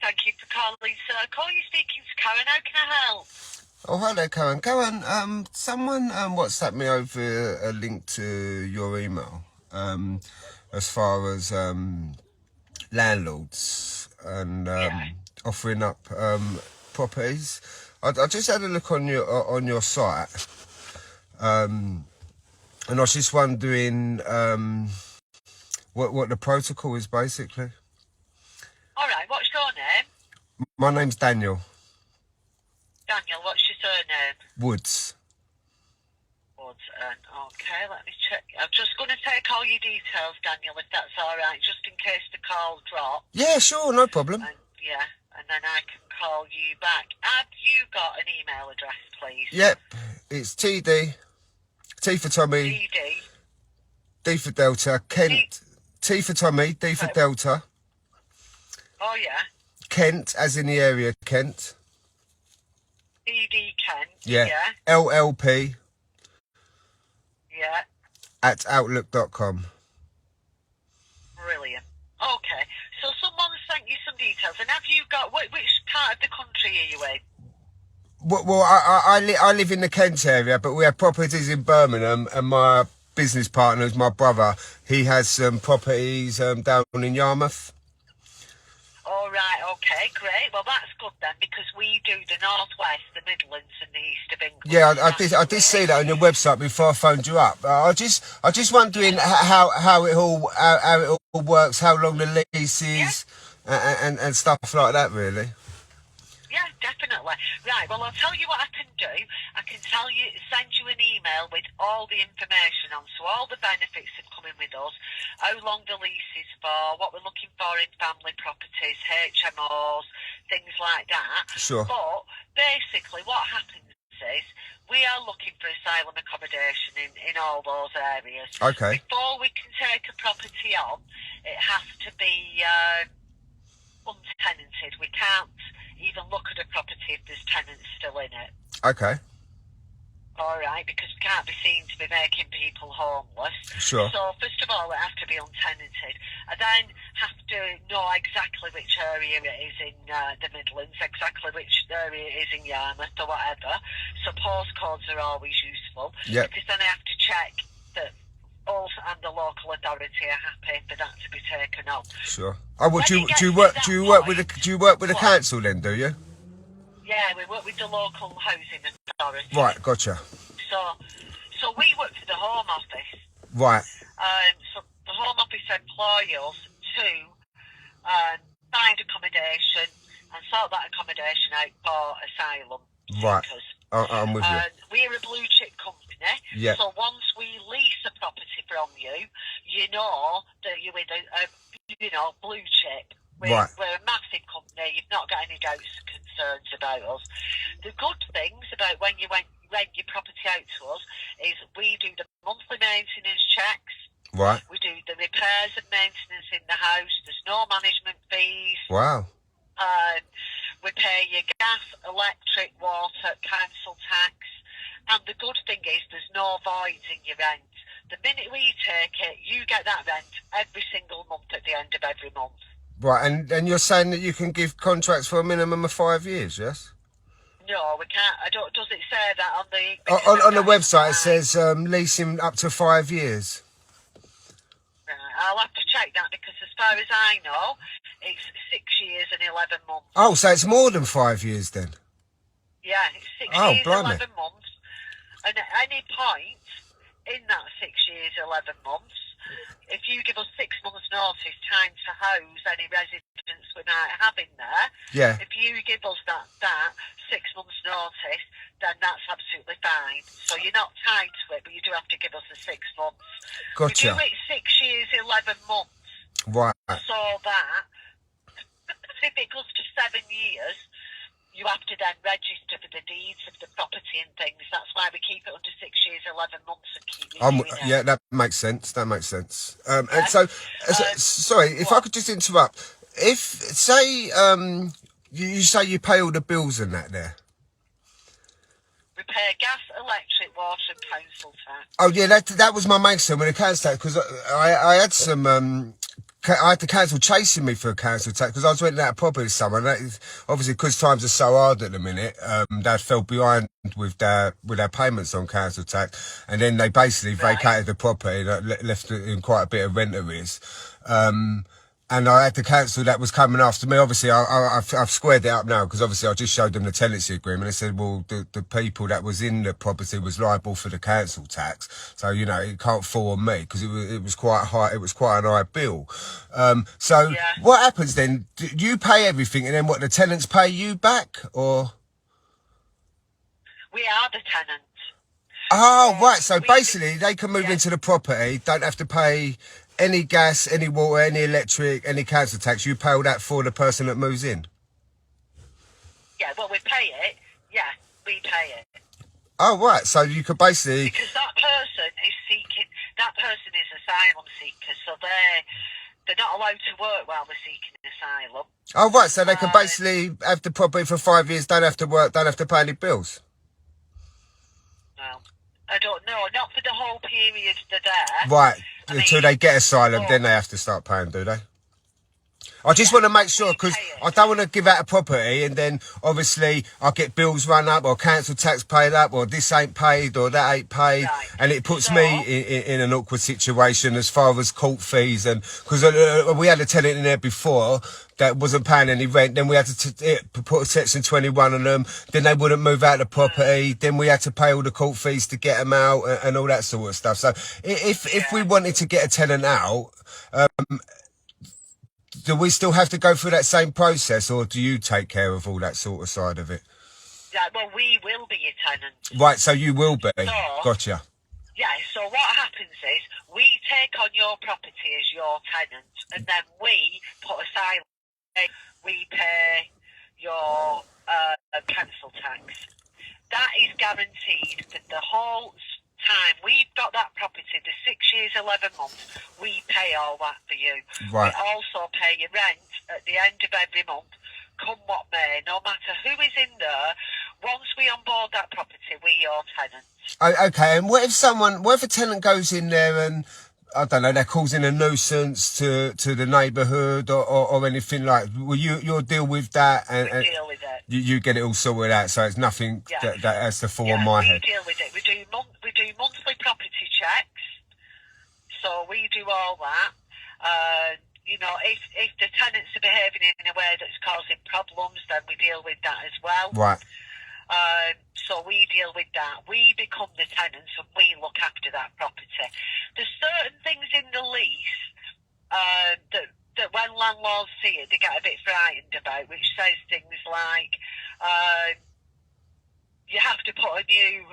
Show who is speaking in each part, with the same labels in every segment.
Speaker 1: Thank you for calling, sir. Call you speaking to Karen. How can I help?
Speaker 2: Oh, hi there, Karen. Karen, someone WhatsApped me over a link to your email as far as landlords and
Speaker 1: Yeah.
Speaker 2: offering up properties. I just had a look on your site, and I was just wondering what the protocol is basically.
Speaker 1: All right. What's your name?
Speaker 2: My name's Daniel
Speaker 1: Daniel. What's your surname?
Speaker 2: Woods.
Speaker 1: Woods. Okay. Let me check. I'm just going to take all your details, Daniel, if that's all right, just in case the call drops.
Speaker 2: Yeah, sure, no problem.
Speaker 1: And then I can call you back. Have you got an email address, please?
Speaker 2: Yep, it's TD, T for Tommy,
Speaker 1: DD.
Speaker 2: D for Delta, Kent, T for Tommy, D for Delta,
Speaker 1: Oh, yeah.
Speaker 2: Kent, as in the area, Kent.
Speaker 1: DD Kent.
Speaker 2: Yeah.
Speaker 1: Yeah.
Speaker 2: LLP
Speaker 1: Yeah.
Speaker 2: at outlook.com.
Speaker 1: Brilliant. Okay. So someone sent you some details, and have you got which part of the country are you in?
Speaker 2: Well, I live in the Kent area, but we have properties in Birmingham, and my business partner is my brother. He has some properties down in Yarmouth.
Speaker 1: All right, okay, great. Well, that's good then, because we do the northwest, the Midlands, and the east of England.
Speaker 2: Yeah, I did see that on your website before I phoned you up. I just wondering how it all works, how long the lease is, and stuff like that, really.
Speaker 1: Yeah, definitely. Right, well, I'll tell you what I can do. I can send you an email with all the information on, so all the benefits of coming with us, how long the lease is for, what we're looking for in family properties, HMOs, things like that.
Speaker 2: Sure.
Speaker 1: But basically what happens is we are looking for asylum accommodation in all those areas.
Speaker 2: Okay.
Speaker 1: Before we can take a property on, it has to be untenanted. We can't even look at a property if there's tenants still in it.
Speaker 2: Okay.
Speaker 1: All right, because we can't be seen to be making people homeless.
Speaker 2: Sure.
Speaker 1: So first of all, it has to be untenanted. I then have to know exactly which area it is in the Midlands, exactly which area it is in Yarmouth or whatever. So postcodes are always useful.
Speaker 2: Yep.
Speaker 1: Because then I have to check that us and the local authority are happy for that to be taken on.
Speaker 2: Sure. Oh, well, do you work with the council then? Do you?
Speaker 1: Yeah, we work with the local housing authority.
Speaker 2: Right, gotcha.
Speaker 1: So we work for the Home Office.
Speaker 2: Right.
Speaker 1: So the Home Office employ us to find accommodation and sort that accommodation out for asylum
Speaker 2: Right.
Speaker 1: seekers.
Speaker 2: I'm with you.
Speaker 1: We're a blue chip company.
Speaker 2: Yeah.
Speaker 1: So once we lease a property from you, you know that you're with a blue chip. We're a massive company. You've not got any doubts or concerns about us. The good things about when you rent your property out to us is we do the monthly maintenance checks.
Speaker 2: Right.
Speaker 1: We do the repairs and maintenance in the house. There's no management fees.
Speaker 2: Wow.
Speaker 1: We pay your gas, electric, water, council tax. And the good thing is there's no voids in your rent. The minute we take it, you get that rent every single month at the end of every month.
Speaker 2: Right, and you're saying that you can give contracts for a minimum of 5 years, yes?
Speaker 1: No, we can't. Does it say that on the...
Speaker 2: On the website it says leasing up to 5 years.
Speaker 1: Right, I'll have to check that because as far as I know, it's 6 years and 11 months.
Speaker 2: Oh, so it's more than 5 years then?
Speaker 1: Yeah, it's 6 years,
Speaker 2: blimey.
Speaker 1: 11 months. And at any point in that 6 years, 11 months, if you give us 6 months' notice, time to house any residents we might have in there,
Speaker 2: yeah.
Speaker 1: If you give us that 6 months' notice, then that's absolutely fine. So you're not tied to it, but you do have to give us the 6 months.
Speaker 2: Gotcha.
Speaker 1: We do it 6 years, 11 months.
Speaker 2: Right.
Speaker 1: So that, if it goes to 7 years, you have to then register for the deeds of the property and things. That's why we keep it under 6 years, 11 months and keep it.
Speaker 2: Yeah, that makes sense. And so, sorry, if I could just interrupt. If, say, you say you pay all the bills and that there.
Speaker 1: We pay gas, electric, water and council tax.
Speaker 2: Oh, yeah, that was my main concern with the council tax, because I had some I had the council chasing me for a council tax because I was renting out a property to someone. That is, obviously, because times are so hard at the minute, they fell behind with their payments on council tax, and then they basically vacated the property, left it in quite a bit of rent arrears. And I had the council that was coming after me. Obviously, I've squared it up now because obviously I just showed them the tenancy agreement. They said, well, the people that was in the property was liable for the council tax. So, you know, it can't fall on me because it was quite high. It was quite an high bill. So what happens then? Do you pay everything and then what, the tenants pay you back or?
Speaker 1: We are the tenants.
Speaker 2: Oh, right. So basically they can move into the property, don't have to pay any gas, any water, any electric, any council tax. You pay all that for the person that moves in?
Speaker 1: Yeah, well, we pay it. Yeah, we pay it.
Speaker 2: Oh, right. So you could basically...
Speaker 1: Because that person is seeking... That person is asylum seeker, so they're not allowed to work while they're seeking asylum.
Speaker 2: Oh, right. So they can basically have the property for 5 years, don't have to work, don't have to pay any bills?
Speaker 1: No. I don't know. Not for the whole period they're there.
Speaker 2: Right. Until they get asylum, then they have to start paying, do they? I just want to make sure, because I don't want to give out a property and then obviously I get bills run up or council tax paid up or this ain't paid or that ain't paid. Right. And it puts me in an awkward situation as far as court fees. And because we had a tenant in there before that wasn't paying any rent, then we had to put a section 21 on them, then they wouldn't move out of the property, then we had to pay all the court fees to get them out and all that sort of stuff. So if we wanted to get a tenant out, do we still have to go through that same process, or do you take care of all that sort of side of it?
Speaker 1: Yeah, well, we will be your tenant.
Speaker 2: Right, so you will be. So, gotcha.
Speaker 1: Yeah, so what happens is we take on your property as your tenant, and then we put aside, we pay your council tax. That is guaranteed for the whole time we've got that property, the 6 years, 11 months, we pay all that for you. Right. We also pay your rent at the end of every month, come what may, no matter who is in there. Once we onboard that property, we your tenants.
Speaker 2: Okay, and what if a tenant goes in there and, I don't know, they're causing a nuisance to the neighbourhood or anything like that? Will you'll deal with that? And
Speaker 1: deal with it.
Speaker 2: You get it all sorted out, so it's nothing that has to fall on my head.
Speaker 1: We deal with it. We do monthly property checks, so we do all that. You know, if the tenants are behaving in a way that's causing problems, then we deal with that as well.
Speaker 2: Right.
Speaker 1: So we deal with that. We become the tenants and we look after that property. There's certain things in the lease that when landlords see it, they get a bit frightened about, which says things like you have to put a new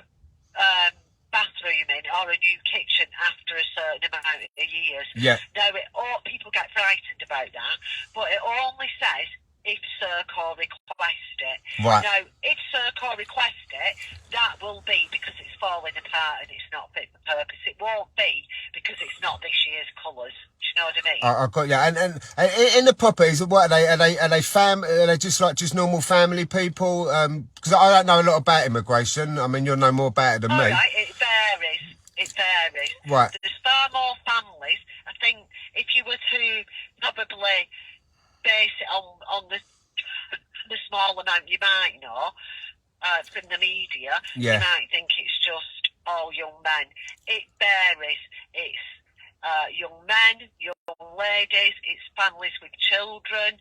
Speaker 1: bathroom in or a new kitchen after a certain amount of years.
Speaker 2: Yeah.
Speaker 1: Now, people get frightened about that, but it only says if Serco request it.
Speaker 2: Right.
Speaker 1: Now, if Serco request it, that will be because it's falling apart and it's not fit for purpose. It won't be because it's not this year's colours. Do you know what I mean?
Speaker 2: I got you. And in the properties, what are they? Are they just normal family people? Because I don't know a lot about immigration. I mean, you'll know more about it than me.
Speaker 1: Right, it varies. It varies.
Speaker 2: Right.
Speaker 1: There's far more families. I think if you were to probably base it on the small amount you might know from the media, you might think it's just all young men. It varies. It's young men, young ladies, it's families with children,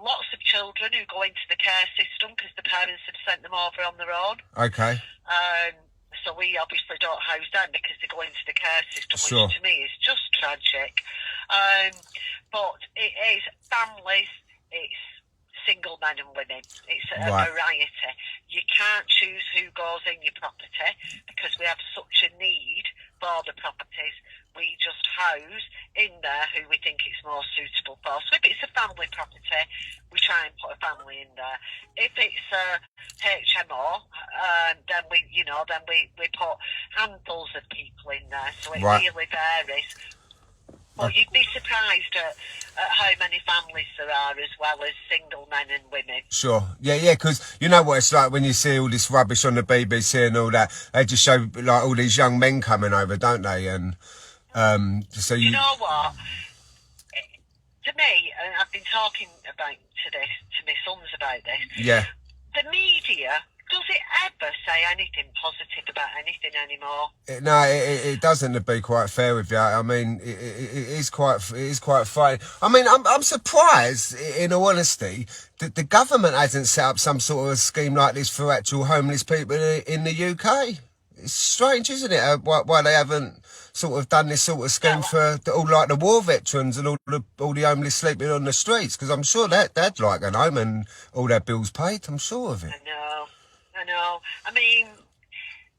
Speaker 1: lots of children who go into the care system because the parents have sent them over on their own.
Speaker 2: Okay.
Speaker 1: So we obviously don't house them because they go into the care system,
Speaker 2: Sure.
Speaker 1: which to me is just tragic. But it is families, it's single men and women. It's a variety. You can't choose who goes in your property because we have such a need for the properties. We just house in there who we think it's more suitable for. So if it's a family property, we try and put a family in there. If it's a HMO, then we put handfuls of people in there. So it really varies. Well, you'd be surprised at how many families there are, as well as single men and women. Sure.
Speaker 2: Yeah, because you know what it's like when you see all this rubbish on the BBC and all that. They just show like all these young men coming over, don't they? And so
Speaker 1: you know what? me, and I've been talking to my sons about this.
Speaker 2: Yeah.
Speaker 1: The media, does it ever say anything positive about anything anymore?
Speaker 2: No, it doesn't, to be quite fair with you. I mean, it is quite funny. I mean, I'm surprised, in all honesty, that the government hasn't set up some sort of scheme like this for actual homeless people in the UK. It's strange, isn't it? Why they haven't sort of done this sort of scheme for all like the war veterans and all the homeless sleeping on the streets? Because I'm sure that they'd like an home and all their bills paid. I'm sure of it.
Speaker 1: I know. I mean,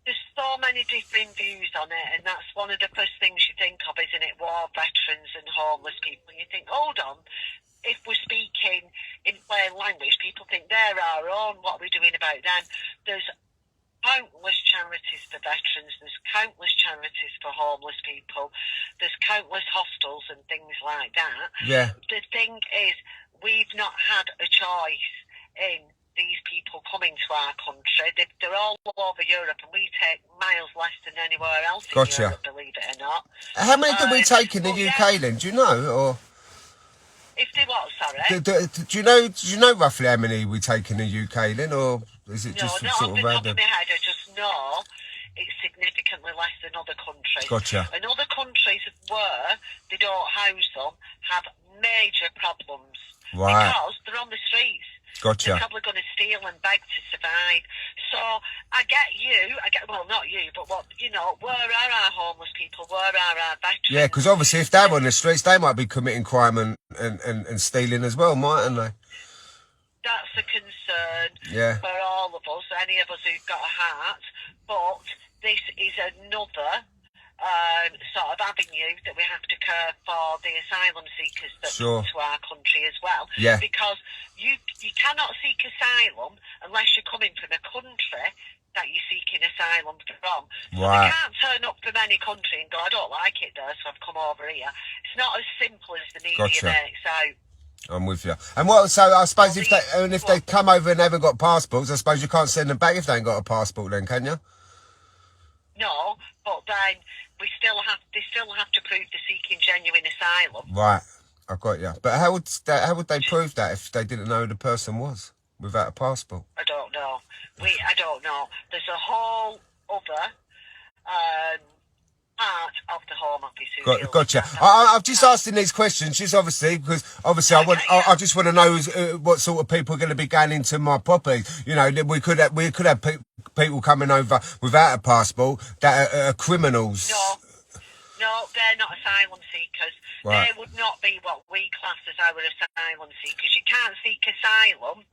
Speaker 1: there's so many different views on it, and that's one of the first things you think of, isn't it? War veterans and homeless people. You think, hold on. If we're speaking in plain language, people think they're our own. What are we doing about them? There's countless charities for veterans, there's countless charities for homeless people, there's countless hostels and things like that.
Speaker 2: Yeah.
Speaker 1: The thing is, we've not had a choice in these people coming to our country. They're all over Europe, and we take miles less than anywhere else in Europe, believe it or not.
Speaker 2: How many did we take in the UK then? Do you know? Or
Speaker 1: if they what, sorry?
Speaker 2: Do you know roughly how many we take in the UK then, or is it just
Speaker 1: not
Speaker 2: sort
Speaker 1: off
Speaker 2: of
Speaker 1: the top
Speaker 2: random?
Speaker 1: of my head. I just know it's significantly less than other countries.
Speaker 2: Gotcha.
Speaker 1: And other countries where they don't house them have major problems.
Speaker 2: Right.
Speaker 1: Because they're on the streets.
Speaker 2: Gotcha.
Speaker 1: They're probably going to steal and beg to survive. So I get well, not you, but where are our homeless people? Where are our veterans?
Speaker 2: Yeah, because obviously if they're on the streets, they might be committing crime and stealing as well, mightn't they?
Speaker 1: That's a concern
Speaker 2: for
Speaker 1: all of us, any of us who've got a heart. But this is another sort of avenue that we have to care for the asylum seekers that come to our country as well.
Speaker 2: Yeah.
Speaker 1: Because you cannot seek asylum unless you're coming from a country that you're seeking asylum from. So
Speaker 2: Right.
Speaker 1: they can't turn up from any country and go, I don't like it there, so I've come over here. It's not as simple as the media makes out.
Speaker 2: I'm with you. And so I suppose if they come over and they haven't got passports, I suppose you can't send them back if they ain't got a passport then, can you?
Speaker 1: No, but then they still have to prove they're seeking genuine asylum.
Speaker 2: Right, I've got you. But how would they prove that if they didn't know who the person was without a passport?
Speaker 1: I don't know. I don't know. There's a whole other part of the Home Office.
Speaker 2: Gotcha. I've just asked in these questions, just obviously I just want to know what sort of people are going to be going into my property. You know, we could have people coming over without a passport that are criminals.
Speaker 1: No, they're not asylum seekers. Right. They would not be what we class as our asylum seekers. You can't seek asylum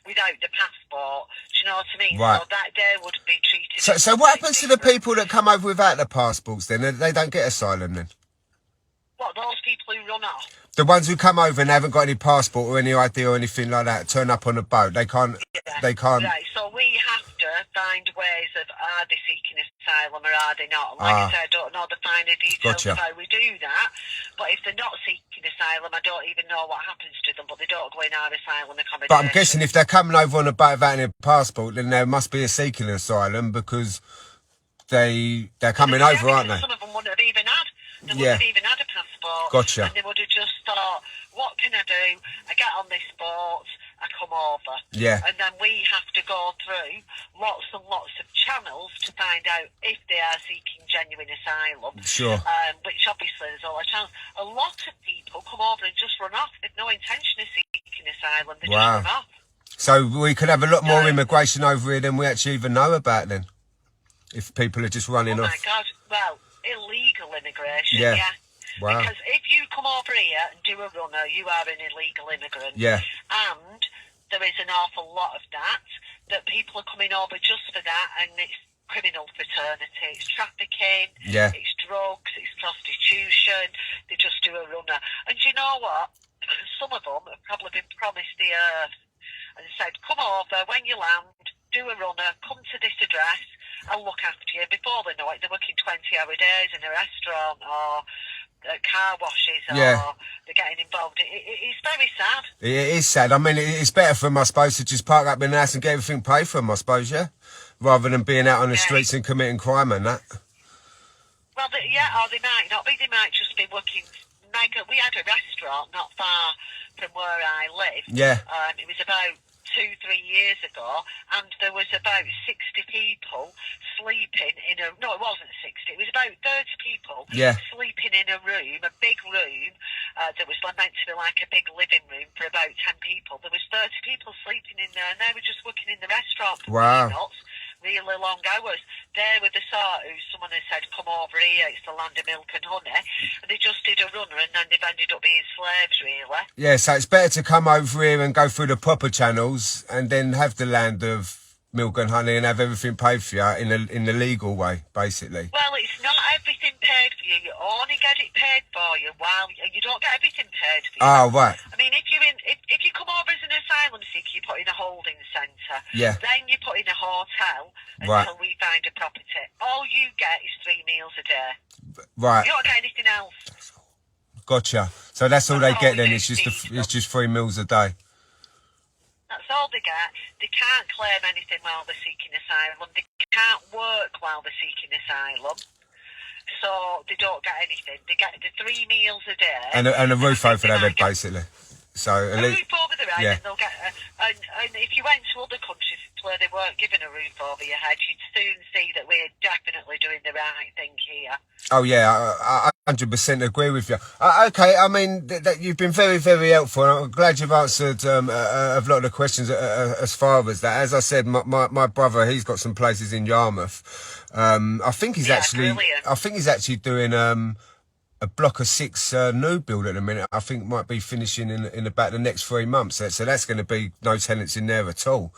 Speaker 1: without the passport. Do you know what I mean?
Speaker 2: Right.
Speaker 1: So that they would be treated.
Speaker 2: So what happens to the people that come over without the passports then? They don't get asylum then?
Speaker 1: What, those people who run off?
Speaker 2: The ones who come over and haven't got any passport or any ID or anything like that, turn up on a boat. They can't. Right.
Speaker 1: So we have to find ways of, are they seeking asylum or are they not? Like I said, I don't know the finer details of how we do that. But if they're not seeking asylum, I don't even know what happens to them. But they don't go in our asylum accommodation.
Speaker 2: But I'm guessing if they're coming over on a boat without any passport, then there must be a seeking asylum because they're coming over, aren't they?
Speaker 1: Some of them wouldn't have even had. They wouldn't have even had a passport.
Speaker 2: Gotcha.
Speaker 1: And they would have just thought, what can I do? I get on this boat, I come over.
Speaker 2: Yeah.
Speaker 1: And then we have to go through lots and lots of channels to find out if they are seeking genuine asylum.
Speaker 2: Sure.
Speaker 1: Which obviously there's all a chance. A lot of people come over and just run off. They've no intention of seeking asylum. They just run off.
Speaker 2: So we could have a lot more immigration over here than we actually even know about then. If people are just running off.
Speaker 1: Oh my God. Well, illegal immigration,
Speaker 2: yeah. Wow.
Speaker 1: Because if you come over here and do a runner, you are an illegal immigrant.
Speaker 2: Yeah.
Speaker 1: And there is an awful lot of that people are coming over just for that, and it's criminal fraternity, it's trafficking, it's drugs, it's prostitution, they just do a runner. And you know what? Some of them have probably been promised the earth and said, come over, when you land, do a runner, come to this address, I'll look after you. Before they know it, they're working 20-hour days in a restaurant or car washes or they're getting involved. It's very sad.
Speaker 2: It is sad. I mean, it's better for them, I suppose, to just park up in the house and get everything paid for them, I suppose, rather than being out on the streets and committing crime and that.
Speaker 1: Well, or they might not be. They might just be working we had a restaurant not far from where I live.
Speaker 2: Yeah.
Speaker 1: It was about 2-3 years ago, and there was about 60 people sleeping in a... No, it wasn't 60. It was about 30 people sleeping in a room, a big room, that was meant to be like a big living room for about 10 people. There was 30 people sleeping in there, and they were just working in the restaurant for peanuts. Really long hours. They were the sort who someone had said, come over here, it's the land of milk and honey. And they just did a runner, and then they've ended up being slaves, really.
Speaker 2: Yeah, so it's better to come over here and go through the proper channels and then have the land of milk and honey and have everything paid for you in the legal way, basically.
Speaker 1: Well, it's not everything paid for you. You only get it paid for you while you don't get everything paid for you.
Speaker 2: Oh, right.
Speaker 1: I mean, if you come over as an asylum seeker, you put in a holding centre.
Speaker 2: Yeah.
Speaker 1: Then you put in a hotel until we find a property. All you get is 3 meals a day.
Speaker 2: Right.
Speaker 1: You don't get anything else.
Speaker 2: Gotcha. So that's all they get then. It's just 3 meals a day.
Speaker 1: That's all they get. They can't claim anything while they're seeking asylum. They can't work while they're seeking asylum. So they don't get anything. They get the 3 meals a day.
Speaker 2: And a roof over their head, basically. So
Speaker 1: a roof over their head, and they'll get. And if you went to other countries where they weren't given a roof over your head, you'd soon see that we're definitely doing the right thing here.
Speaker 2: Oh yeah, I 100% agree with you. Okay, I mean you've been very, very helpful. I'm glad you've answered a lot of the questions as far as that. As I said, my brother, he's got some places in Yarmouth. I think he's actually doing a block of 6 new build at the minute. I think might be finishing in about the next 3 months. So that's going to be no tenants in there at all.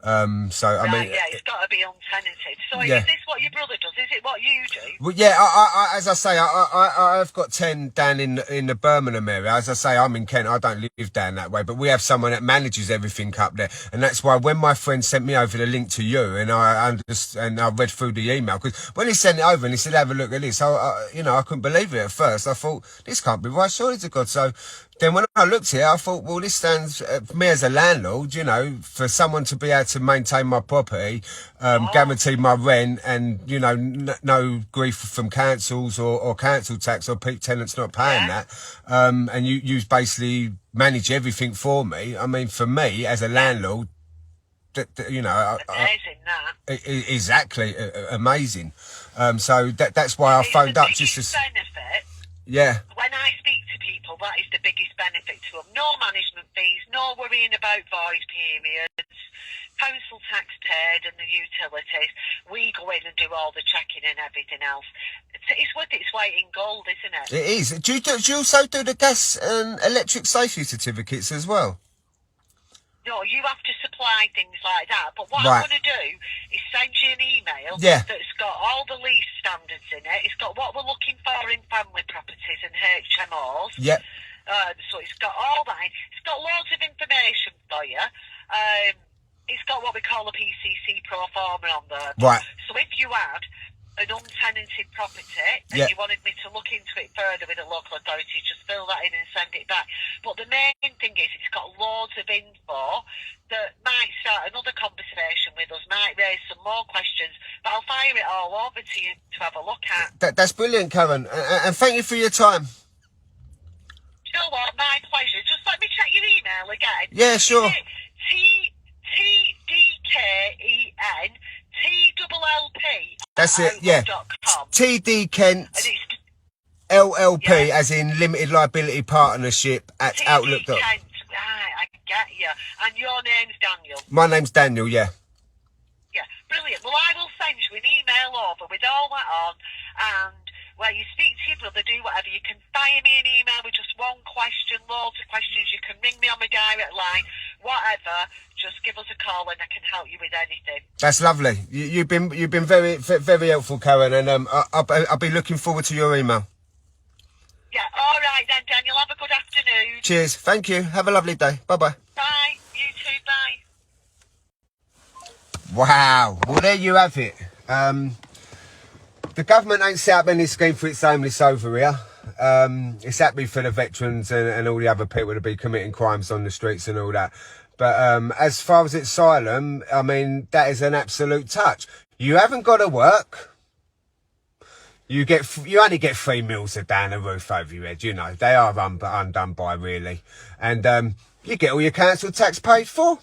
Speaker 2: I mean,
Speaker 1: yeah, it's got to be untenanted. So is this what your brother does? Is it what you do?
Speaker 2: Well, yeah, I as I say, I've got 10 down in the Birmingham area. As I say, I'm in Kent. I don't live down that way, but we have someone that manages everything up there, and that's why when my friend sent me over the link to you, and I read through the email, because when he sent it over and he said, "Have a look at this," I couldn't believe it at first. I thought, this can't be right. Surely to God. So then when I looked here, I thought, well, this stands for me as a landlord, for someone to be able to maintain my property, guarantee my rent, and, no grief from councils or council tax or tenants not paying that. And you basically manage everything for me. I mean, for me as a landlord,
Speaker 1: amazing, that.
Speaker 2: Exactly, amazing. So that's why I phoned up just to...
Speaker 1: benefit.
Speaker 2: Yeah.
Speaker 1: When I speak to people, that is the biggest benefit to them. No management fees, no worrying about void periods, council tax paid and the utilities. We go in and do all the checking and everything else. It's worth its weight in gold, isn't it?
Speaker 2: It is. Do you also do the gas and electric safety certificates as well?
Speaker 1: No, you have to supply things like that. But what I'm going to do is send you an email that's got all the lease standards in it. It's got what we're looking for in family properties and HMOs.
Speaker 2: Yep.
Speaker 1: So it's got all that. It's got loads of information for you. It's got what we call a PCC pro forma on there.
Speaker 2: Right.
Speaker 1: So if you had an untenanted property and you wanted me to look into it further with a local authority, just fill that in and send it back. But the main thing is it's got loads of info that might start another conversation with us, might raise some more questions, but I'll fire it all over to you to have a look at.
Speaker 2: That's brilliant, Karen, and thank you for your time.
Speaker 1: You know what, my pleasure. Just let me check your email again.
Speaker 2: Yeah, sure.
Speaker 1: Is it TDKEN TLLP.
Speaker 2: That's it, yeah. TD Kent LLP, as in Limited Liability Partnership at Outlook.
Speaker 1: Right, I get you. And your name's Daniel.
Speaker 2: My name's Daniel, yeah.
Speaker 1: Yeah, brilliant. Well, I will send you an email over with all that on, and where you speak to your brother, do whatever. You can fire me an email with just one question, loads of questions. You can ring me on my direct line, whatever. Just give us a call and I can help you with anything.
Speaker 2: That's lovely. You've been very, very helpful, Karen, and I'll be looking forward to your email.
Speaker 1: Yeah, all right then, Daniel. Have a good afternoon.
Speaker 2: Cheers. Thank you. Have a lovely day. Bye-bye.
Speaker 1: Bye. You too. Bye.
Speaker 2: Wow. Well, there you have it. The government ain't set up any scheme for its homeless over here. It's happy for the veterans and all the other people to be committing crimes on the streets and all that. But as far as asylum, I mean, that is an absolute touch. You haven't got to work. You only get 3 meals a day and a roof over your head, you know. They are undone by, really. And you get all your council tax paid for.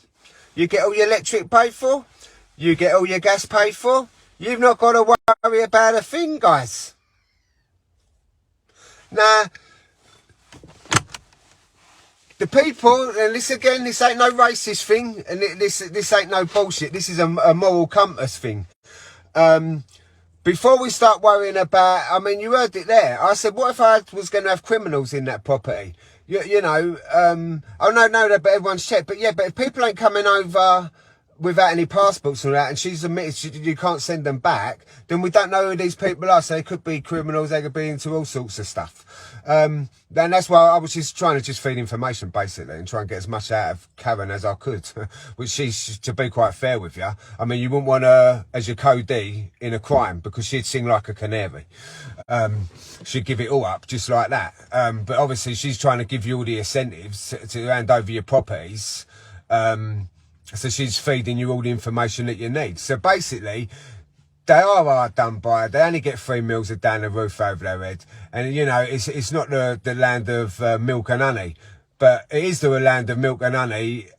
Speaker 2: You get all your electric paid for. You get all your gas paid for. You've not got to worry about a thing, guys. Now, the people, and this again, this ain't no racist thing, and this ain't no bullshit. This is a moral compass thing. Before we start worrying about, I mean, you heard it there. I said, what if I was going to have criminals in that property? You know, oh no, but everyone's checked. But yeah, but if people ain't coming over without any passports and that, and she's admitted you can't send them back, then we don't know who these people are. So they could be criminals, they could be into all sorts of stuff. And that's why I was just trying to feed information, basically, and try and get as much out of Karen as I could, which she's, to be quite fair with you, I mean, you wouldn't want her as your Cody in a crime, because she'd sing like a canary. She'd give it all up, just like that. But obviously she's trying to give you all the incentives to hand over your properties. So she's feeding you all the information that you need. So basically, they are hard done by. They only get 3 meals a day and a roof over their head. And, you know, it's not the land of milk and honey. But it is the land of milk and honey.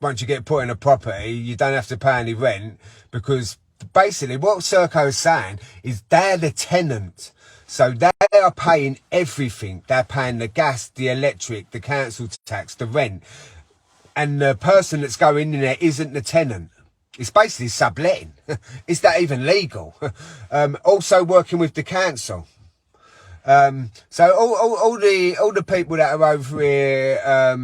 Speaker 2: Once you get put in a property, you don't have to pay any rent. Because basically what Serco is saying is they're the tenant. So they are paying everything. They're paying the gas, the electric, the council tax, the rent. And the person that's going in there isn't the tenant. It's basically subletting. Is that even legal? Also working with the council. So all the people that are over here,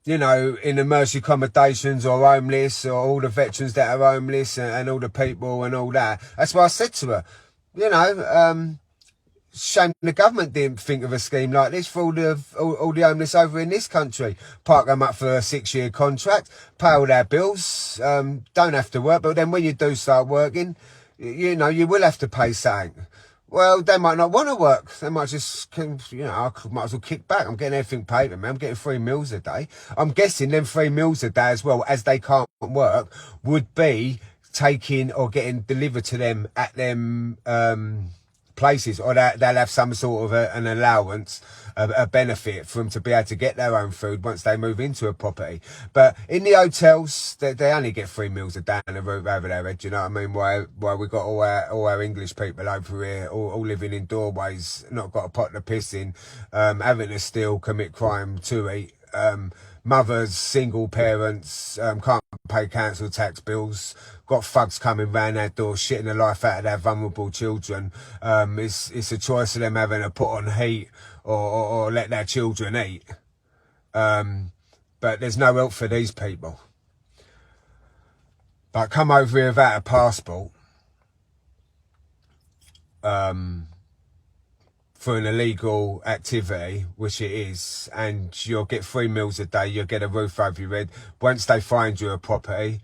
Speaker 2: you know, in emergency accommodations or homeless, or all the veterans that are homeless, and all the people and all that. That's why I said to her, you know, shame the government didn't think of a scheme like this for all the homeless over in this country. Park them up for a 6-year contract, pay all their bills, don't have to work. But then when you do start working, you know, you will have to pay something. Well, they might not want to work. They might just, you know, I might as well kick back. I'm getting everything paid for me. I'm getting 3 meals a day. I'm guessing them 3 meals a day as well, as they can't work, would be taken or getting delivered to them at them places, or they'll have some sort of an allowance, a benefit for them to be able to get their own food once they move into a property. But in the hotels, they only get 3 meals a day and a roof over their head. You know what I mean? Why we got all our English people over here, all living in doorways, not got a pot to piss in, having to steal, commit crime to eat. Mothers, single parents, can't pay council tax bills, got thugs coming round their door, shitting the life out of their vulnerable children. It's a choice of them having to put on heat or let their children eat. But there's no help for these people. Like, come over here without a passport, for an illegal activity, which it is, and you'll get 3 meals a day, you'll get a roof over your head. Once they find you a property,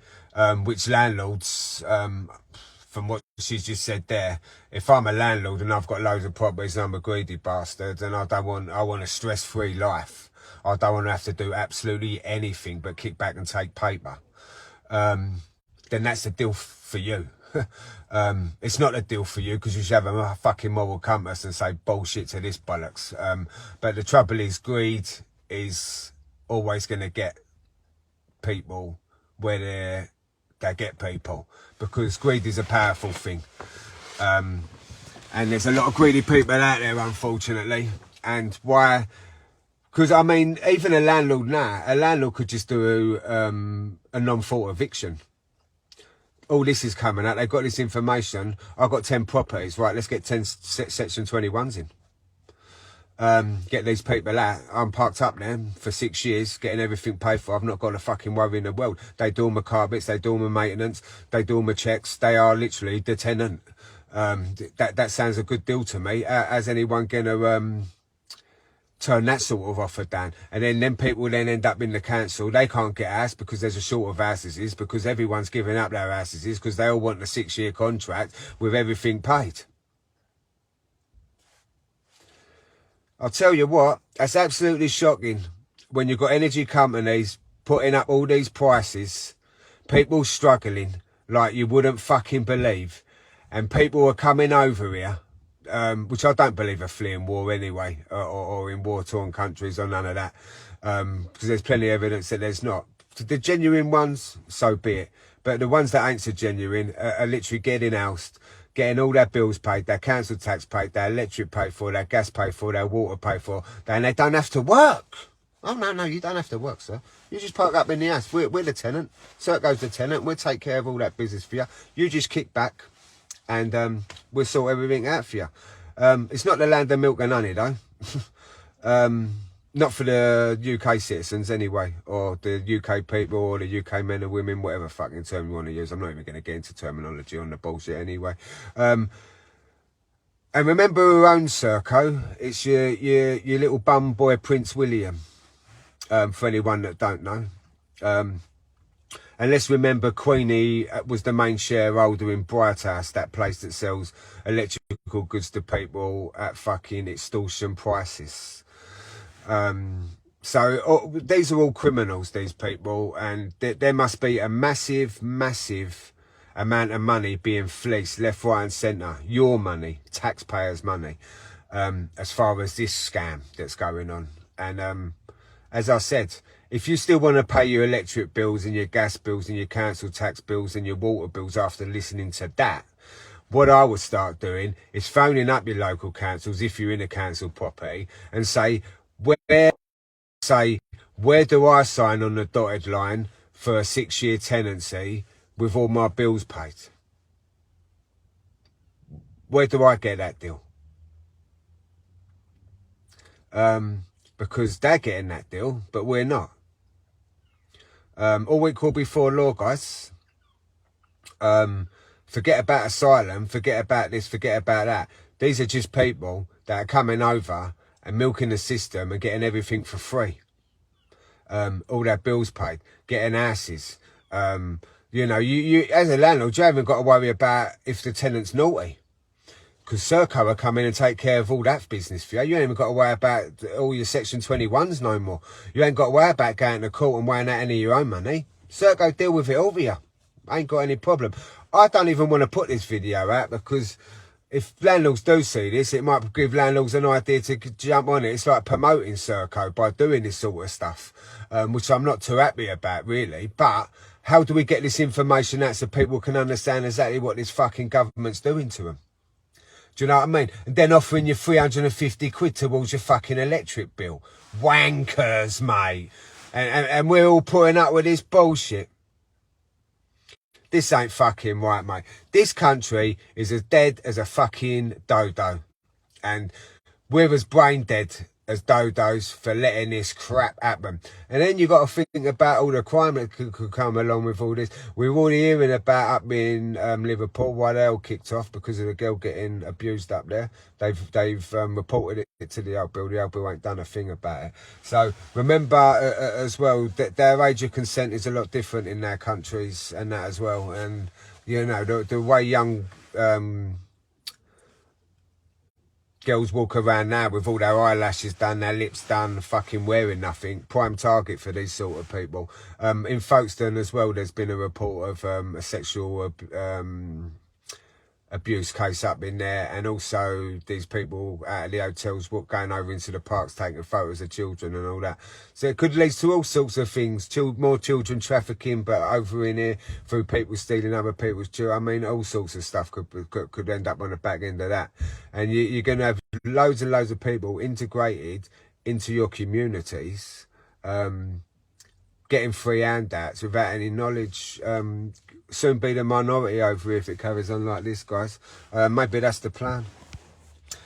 Speaker 2: which landlords, from what she's just said there, if I'm a landlord and I've got loads of properties and I'm a greedy bastard and I want a stress-free life, I don't want to have to do absolutely anything but kick back and take paper, then that's the deal for you. It's not a deal for you, because you should have a fucking moral compass and say bullshit to this bollocks. But the trouble is, greed is always going to get people where they get people, because greed is a powerful thing. And there's a lot of greedy people out there, unfortunately. And why? Because, I mean, even a landlord now, a landlord could just do a non-fault eviction. All this is coming out. They've got this information. I've got 10 properties. Right, let's get 10 Section 21s in. Get these people out. I'm parked up there for 6 years, getting everything paid for. I've not got a fucking worry in the world. They do all my carpets. They do all my maintenance. They do all my checks. They are literally the tenant. That sounds a good deal to me. Has anyone going to turn that sort of offer down? And then them people then end up in the council. They can't get a house because there's a short of houses, because everyone's giving up their houses, because they all want a 6-year contract with everything paid. I'll tell you what, that's absolutely shocking when you've got energy companies putting up all these prices, people struggling like you wouldn't fucking believe, and people are coming over here, which I don't believe are fleeing war anyway, or in war-torn countries or none of that, because there's plenty of evidence that there's not. The genuine ones, so be it. But the ones that ain't so genuine are literally getting housed, getting all their bills paid, their council tax paid, their electric paid for, their gas paid for, their water paid for, and they don't have to work. Oh, no, you don't have to work, sir. You just park up in the house. We're the tenant. So it goes the tenant. We'll take care of all that business for you. You just kick back and we'll sort everything out for you. It's not the land of milk and honey, though. Not for the UK citizens, anyway, or the UK people, or the UK men and women, whatever fucking term you want to use. I'm not even going to get into terminology on the bullshit anyway. And remember who owns Serco? It's your little bum boy, Prince William. For anyone that don't know. And let's remember Queenie was the main shareholder in Bright House, that place that sells electrical goods to people at fucking extortion prices. So these are all criminals, these people, and there must be a massive amount of money being fleeced left, right and centre. Your money, taxpayers' money, as far as this scam that's going on. And as I said, if you still want to pay your electric bills and your gas bills and your council tax bills and your water bills after listening to that, what I would start doing is phoning up your local councils if you're in a council property and say, where do I sign on the dotted line for a 6-year tenancy with all my bills paid? Where do I get that deal? Because they're getting that deal, but we're not. All equal before law, guys. Forget about asylum, forget about this, forget about that. These are just people that are coming over and milking the system and getting everything for free. All their bills paid, getting houses. You know, you as a landlord, you haven't got to worry about if the tenant's naughty. Because Serco will come in and take care of all that business for you. You ain't even got to worry about all your Section 21s no more. You ain't got to worry about going to court and weighing out any of your own money. Serco deal with it all for you. Ain't got any problem. I don't even want to put this video out because if landlords do see this, it might give landlords an idea to jump on it. It's like promoting Serco by doing this sort of stuff, which I'm not too happy about, really. But how do we get this information out so people can understand exactly what this fucking government's doing to them? Do you know what I mean? And then offering you 350 quid towards your fucking electric bill. Wankers, mate. And we're all putting up with this bullshit. This ain't fucking right, mate. This country is as dead as a fucking dodo. And we're as brain dead as dodos for letting this crap happen. And then you got to think about all the crime that could come along with all this. We're already hearing about up in Liverpool why they all kicked off because of the girl getting abused up there. They've reported it to the old bill. The old bill ain't done a thing about it. So remember as well that their age of consent is a lot different in their countries and that as well. And you know the way young girls walk around now with all their eyelashes done, their lips done, fucking wearing nothing. Prime target for these sort of people. In Folkestone as well, there's been a report of a sexual abuse case up in there, and also these people out of the hotels going over into the parks taking photos of children and all that. So it could lead to all sorts of things, more children trafficking, but over in here through people stealing other people's children. I mean, all sorts of stuff could end up on the back end of that. And you're going to have loads and loads of people integrated into your communities, getting free handouts without any knowledge. Soon be the minority over here if it carries on like this, guys. Maybe that's the plan.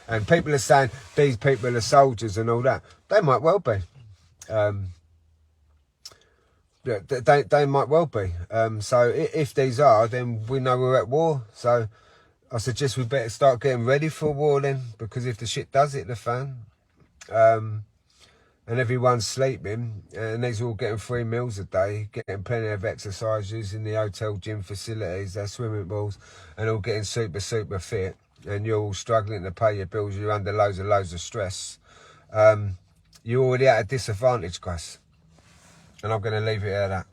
Speaker 2: And people are saying these people are soldiers and all that. They might well be. They might well be. So if these are, then we know we're at war. So I suggest we better start getting ready for war then, because if the shit does hit the fan, and everyone's sleeping, and these are all getting 3 meals a day, getting plenty of exercise, using the hotel gym facilities, their swimming pools, and all getting super fit, and you're all struggling to pay your bills, you're under loads of stress, you're already at a disadvantage, guys. And I'm going to leave it at that.